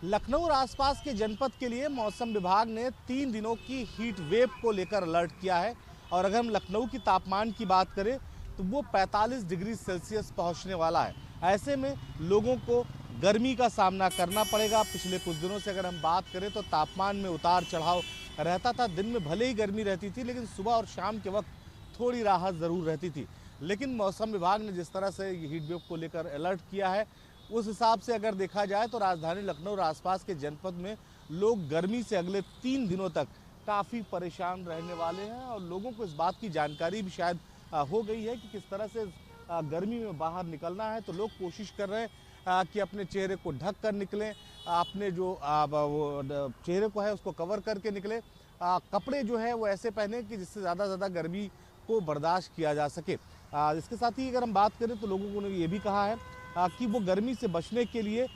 लखनऊ और आसपास के जनपद के लिए मौसम विभाग ने 3 दिनों की हीट वेव को लेकर अलर्ट किया है। और अगर हम लखनऊ की तापमान की बात करें तो वो 45 डिग्री सेल्सियस पहुंचने वाला है। ऐसे में लोगों को गर्मी का सामना करना पड़ेगा। पिछले कुछ दिनों से अगर हम बात करें तो तापमान में उतार चढ़ाव रहता था। दिन में भले ही गर्मी रहती थी, लेकिन सुबह और शाम के वक्त थोड़ी राहत ज़रूर रहती थी। लेकिन मौसम विभाग ने जिस तरह से हीट वेव को लेकर अलर्ट किया है, उस हिसाब से अगर देखा जाए तो राजधानी लखनऊ और आसपास के जनपद में लोग गर्मी से अगले 3 दिनों तक काफ़ी परेशान रहने वाले हैं। और लोगों को इस बात की जानकारी भी शायद हो गई है कि किस तरह से गर्मी में बाहर निकलना है। तो लोग कोशिश कर रहे हैं कि अपने चेहरे को ढक कर निकलें, अपने जो वो चेहरे को है उसको कवर करके निकलें। कपड़े जो है वो ऐसे पहने कि जिससे ज़्यादा गर्मी को बर्दाश्त किया जा सके। इसके साथ ही अगर हम बात करें तो लोगों ने ये भी कहा है कि वो गर्मी से बचने के लिए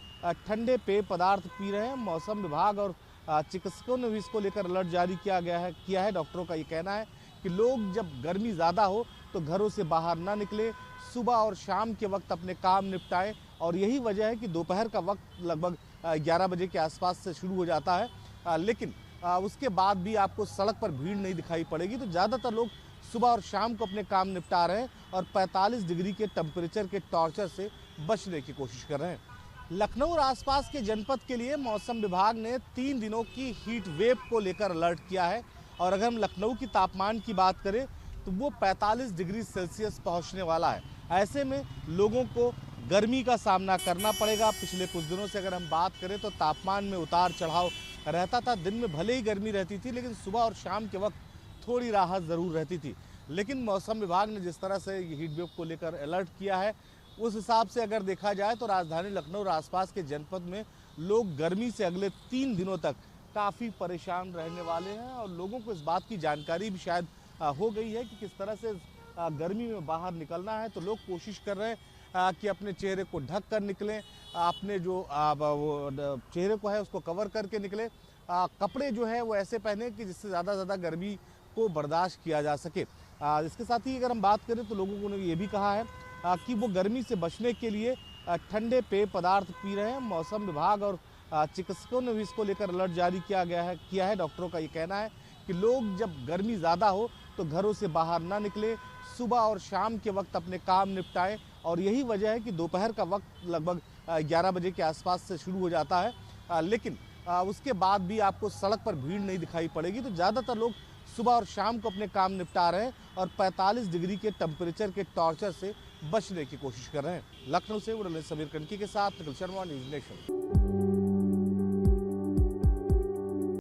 ठंडे पेय पदार्थ पी रहे हैं। मौसम विभाग और चिकित्सकों ने भी इसको लेकर अलर्ट जारी किया है। डॉक्टरों का ये कहना है कि लोग जब गर्मी ज़्यादा हो तो घरों से बाहर ना निकलें, सुबह और शाम के वक्त अपने काम निपटाएं। और यही वजह है कि दोपहर का वक्त लगभग 11 बजे के आसपास से शुरू हो जाता है, लेकिन उसके बाद भी आपको सड़क पर भीड़ नहीं दिखाई पड़ेगी। तो ज़्यादातर लोग सुबह और शाम को अपने काम निपटा रहे हैं और 45 डिग्री के टेम्परेचर के टॉर्चर से बचने की कोशिश कर रहे हैं। लखनऊ और आसपास के जनपद के लिए मौसम विभाग ने 3 दिनों की हीट वेव को लेकर अलर्ट किया है। और अगर हम लखनऊ की तापमान की बात करें तो वो 45 डिग्री सेल्सियस पहुंचने वाला है। ऐसे में लोगों को गर्मी का सामना करना पड़ेगा। पिछले कुछ दिनों से अगर हम बात करें तो तापमान में उतार चढ़ाव रहता था। दिन में भले ही गर्मी रहती थी, लेकिन सुबह और शाम के वक्त थोड़ी राहत ज़रूर रहती थी। लेकिन मौसम विभाग ने जिस तरह से हीट वेव को लेकर अलर्ट किया है, उस हिसाब से अगर देखा जाए तो राजधानी लखनऊ और आसपास के जनपद में लोग गर्मी से अगले 3 दिनों तक काफ़ी परेशान रहने वाले हैं। और लोगों को इस बात की जानकारी भी शायद हो गई है कि किस तरह से गर्मी में बाहर निकलना है। तो लोग कोशिश कर रहे हैं कि अपने चेहरे को ढक कर निकलें, अपने जो वो चेहरे को है उसको कवर करके निकलें। कपड़े जो है वो ऐसे पहने कि जिससे ज़्यादा गर्मी को बर्दाश्त किया जा सके। इसके साथ ही अगर हम बात करें तो लोगों ने ये भी कहा है कि वो गर्मी से बचने के लिए ठंडे पेय पदार्थ पी रहे हैं। मौसम विभाग और चिकित्सकों ने भी इसको लेकर अलर्ट जारी किया है। डॉक्टरों का ये कहना है कि लोग जब गर्मी ज़्यादा हो तो घरों से बाहर ना निकलें, सुबह और शाम के वक्त अपने काम निपटाएं। और यही वजह है कि दोपहर का वक्त लगभग 11 बजे के आसपास से शुरू हो जाता है, लेकिन उसके बाद भी आपको सड़क पर भीड़ नहीं दिखाई पड़ेगी। तो ज़्यादातर लोग सुबह और शाम को अपने काम निपटा रहे हैं और 45 डिग्री के टेम्परेचर के टॉर्चर से बचने की कोशिश कर रहे हैं। लखनऊ से समीर कनकी के साथ निखिल शर्मा, न्यूज़ नेशन।